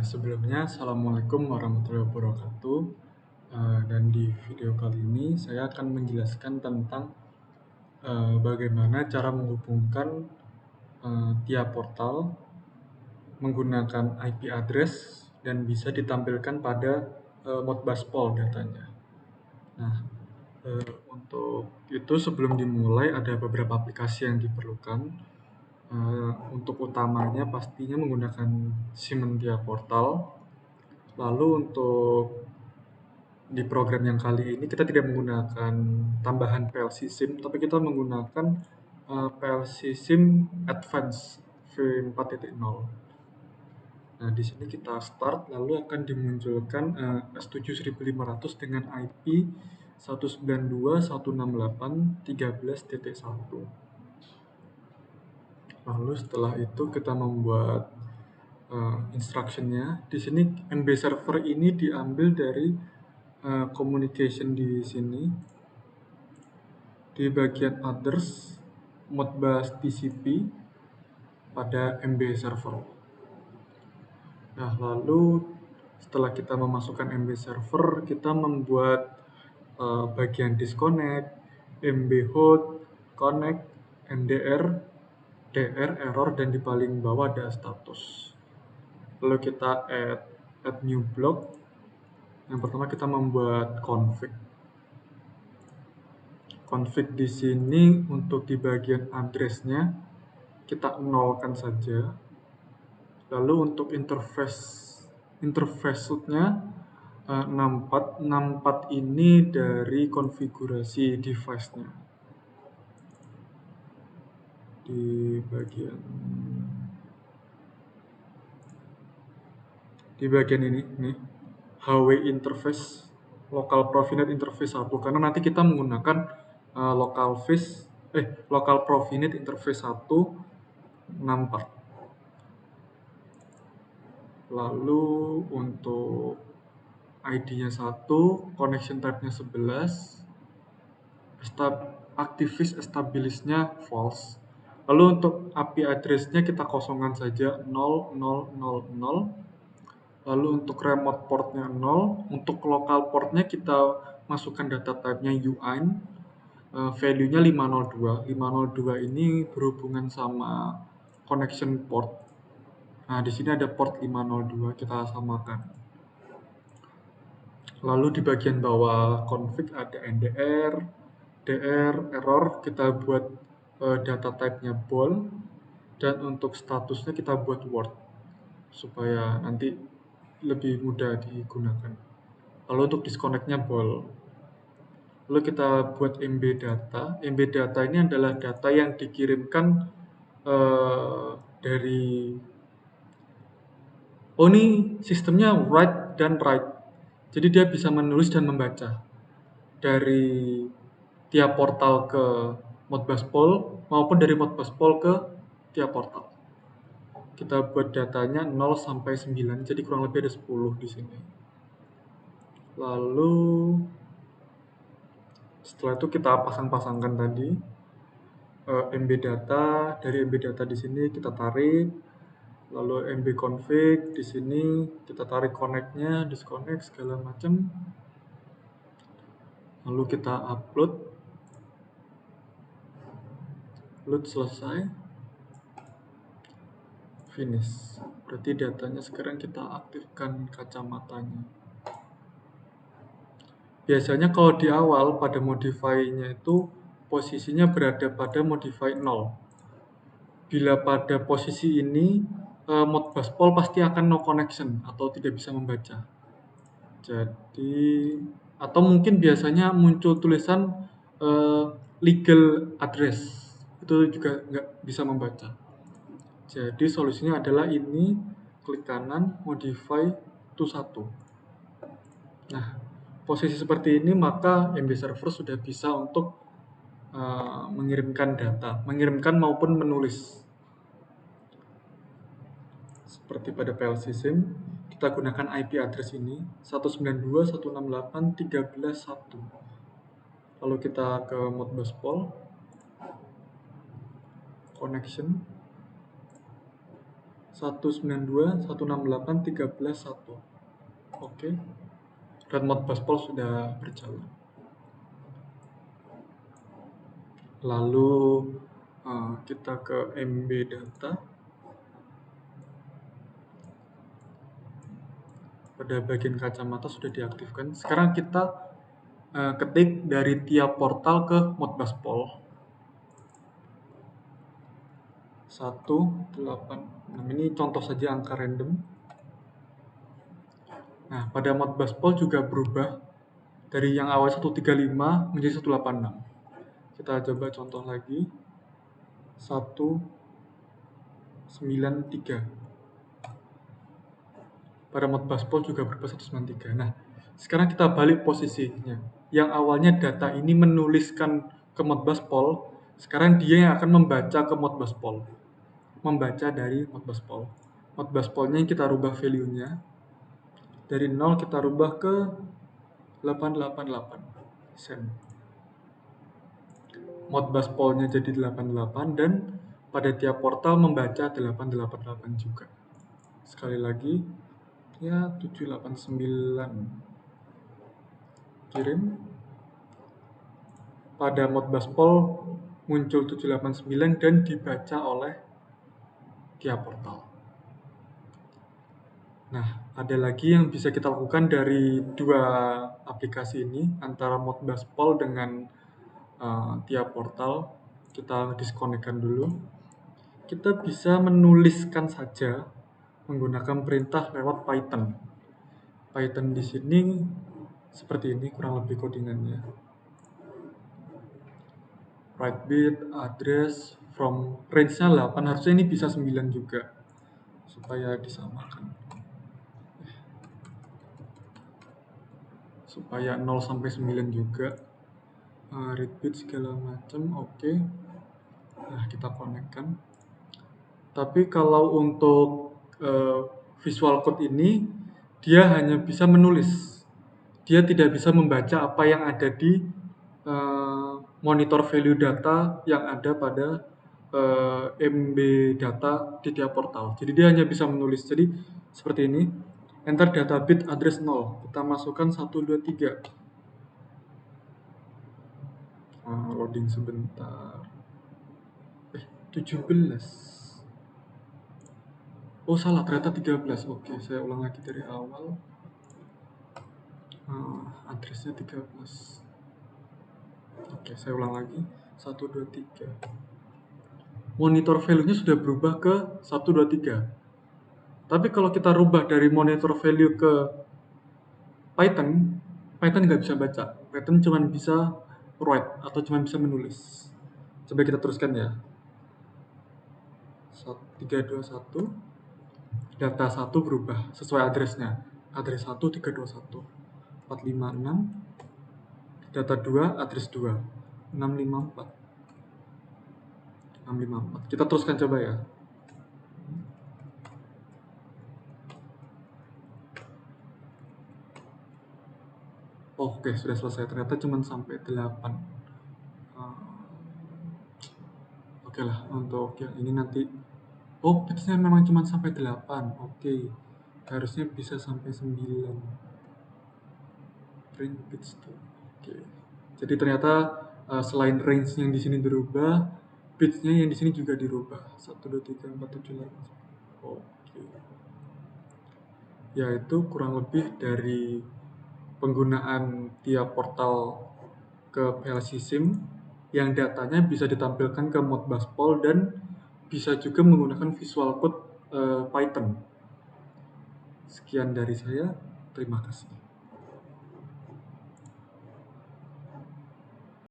Sebelumnya, Assalamualaikum warahmatullahi wabarakatuh. Dan di video kali ini saya akan menjelaskan tentang bagaimana cara menghubungkan tiap portal menggunakan IP address dan bisa ditampilkan pada Modbus Pool datanya. Nah, untuk itu sebelum dimulai ada beberapa aplikasi yang diperlukan. Untuk utamanya pastinya menggunakan Simentia Portal. Lalu untuk di program yang kali ini kita tidak menggunakan tambahan PLC SIM, tapi kita menggunakan PLC SIM Advance V4.0. Nah, di sini kita start, lalu akan dimunculkan S7500 dengan IP 192.168.13.1. Lalu setelah itu kita membuat instructionnya. Di sini MB server ini diambil dari communication di sini. Di bagian others, Modbus TCP pada MB server. Nah, lalu setelah kita memasukkan MB server, kita membuat bagian disconnect, MB hold, connect, NDR, DR, error, dan di paling bawah ada status. Lalu kita add new block. Yang pertama kita membuat config. Config di sini untuk di bagian address-nya kita nolkan saja. Lalu untuk interface-nya 64 ini dari konfigurasi device-nya. Di bagian ini nih, HW interface local profinet interface 1, karena nanti kita menggunakan local profinet interface 1 64. Lalu untuk ID-nya 1, connection type-nya 11, activist establish-nya false. Lalu untuk IP address-nya kita kosongkan saja 0000. Lalu untuk remote port-nya 0, untuk local port-nya kita masukkan data type-nya UIN, value-nya 502. 502 ini berhubungan sama connection port. Nah, di sini ada port 502, kita samakan. Lalu di bagian bawah config ada NDR, DR, error, kita buat data type-nya bool, dan untuk statusnya kita buat word, supaya nanti lebih mudah digunakan. Lalu untuk disconnect-nya bool. Lalu kita buat MB data. MB data ini adalah data yang dikirimkan dari ini sistemnya write dan write. Jadi dia bisa menulis dan membaca dari tiap portal ke Modbus Pool maupun dari Modbus Pool ke tiap portal. Kita buat datanya 0 sampai 9, jadi kurang lebih ada 10 di sini. Lalu setelah itu kita pasang-pasangkan tadi MB data. Dari MB data di sini kita tarik, lalu MB config di sini kita tarik connect-nya, disconnect segala macam. Lalu kita upload, load selesai, finish. Berarti datanya sekarang kita aktifkan kacamatanya. Biasanya kalau di awal pada modify-nya itu posisinya berada pada modify 0. Bila pada posisi ini Modbus Pool pasti akan no connection atau tidak bisa membaca. Jadi atau mungkin biasanya muncul tulisan legal address, itu juga nggak bisa membaca. Jadi solusinya adalah ini, klik kanan, modify to 1. Nah, posisi seperti ini maka MB server sudah bisa untuk mengirimkan data, mengirimkan maupun menulis. Seperti pada PLC SIM, kita gunakan IP address ini 192.168.13.1. Lalu kita ke Modbus Pool, connection, 192.168.13.1. Oke, dan Modbus Pol sudah berjalan. Lalu kita ke MB data. Pada bagian kacamata sudah diaktifkan. Sekarang kita ketik dari tiap portal ke Modbus Pol. 186. Ini contoh saja angka random. Nah, pada Modbus Pol juga berubah dari yang awal 135 menjadi 186. Kita coba contoh lagi. 193. Pada Modbus Pol juga berubah 193. Nah, sekarang kita balik posisinya. Yang awalnya data ini menuliskan ke Modbus Pol, sekarang dia yang akan membaca ke Modbus Pol. Membaca dari Modbus Pol. Modbus Polnya yang kita rubah value-nya. Dari 0 kita rubah ke 888. Send. Modbus Polnya jadi 88 dan pada tiap portal membaca 888 juga. Sekali lagi, ya 789. Kirim. Pada Modbus Pol muncul 789 dan dibaca oleh tiap portal. Nah, ada lagi yang bisa kita lakukan dari dua aplikasi ini, antara Modbus Pol dengan tiap portal. Kita disconnect-kan dulu. Kita bisa menuliskan saja menggunakan perintah lewat Python. Python di sini seperti ini kurang lebih codingannya. Write bit, address, from range-nya 8, harusnya ini bisa 9 juga. Supaya disamakan. Supaya 0 sampai 9 juga. Read bit segala macam, oke. Nah, kita connect-kan. Tapi kalau untuk visual code ini, dia hanya bisa menulis. Dia tidak bisa membaca apa yang ada di monitor value data yang ada pada MB data di tiap portal. Jadi dia hanya bisa menulis. Jadi seperti ini. Enter data bit address 0. Kita masukkan 123. Loading sebentar. 17. Oh salah, ternyata 13. Oke, saya ulang lagi dari awal. Addressnya 13. Oke, saya ulang lagi. 123. Monitor value-nya sudah berubah ke 123. Tapi kalau kita rubah dari monitor value ke Python, Python nggak bisa baca. Python cuma bisa write atau cuma bisa menulis. Coba kita teruskan ya. 321. Data 1 berubah sesuai address-nya. Address 1 321. 456. Data 2 address 2. 654. 654. Kita teruskan coba ya. Oke, sudah selesai. Ternyata cuma sampai 8. Oke lah, untuk yang ini nanti. Oh, bitsnya memang cuma sampai 8. Oke. Harusnya bisa sampai 9. Print bits tuh. Oke. Jadi ternyata selain range yang di sini berubah, bitsnya yang di sini juga dirubah. 1 2 3 4 7 8. Oke. Yaitu kurang lebih dari penggunaan tiap portal ke PLC SIM yang datanya bisa ditampilkan ke Modbus Pol dan bisa juga menggunakan visual code Python. Sekian dari saya, terima kasih.